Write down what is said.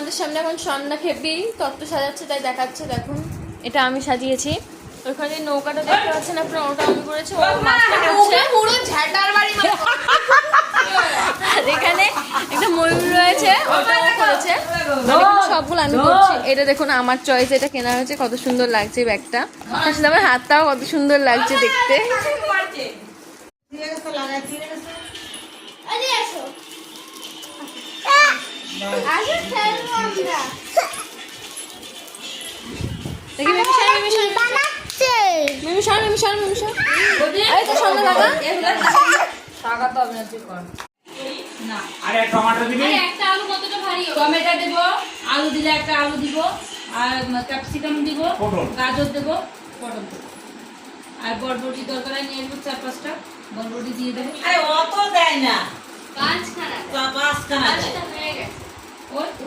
আমাদের সামনে এখন সন্ধ্যা খেপি তত্ত্ব সাজাচ্ছে, তাই দেখাচ্ছে। দেখুন এটা আমি সাজিয়েছি। ওখানে নৌকাটা দেখতে পাচ্ছেন আপনারা, ওটা আমি করেছি। ও মাছটা করছে পুরো ঝাটার বাড়ি। আর এখানে একটা ময়ূর রয়েছে, ওটা ও করেছে। সবগুলো আমি করছি। এটা দেখুন আমার চয়েস, এটা কেনা হয়েছে। কত সুন্দর লাগছে ব্যাগটা, তার সাথে আমার হাতটাও কত সুন্দর লাগছে দেখতে। দেখি টমেটো দেবো, আলু দিলে একটা আলু দিব, আর ক্যাপসিকাম দিব, গাজর দেবো, পটল দেবো, আর বরবটি দরকার নিয়ে আসবো 4-5টা বরবটি দিয়ে দেবো। আরে অত দেয় না, 5খানা 5খানা হয়ে গেছে। ওই তো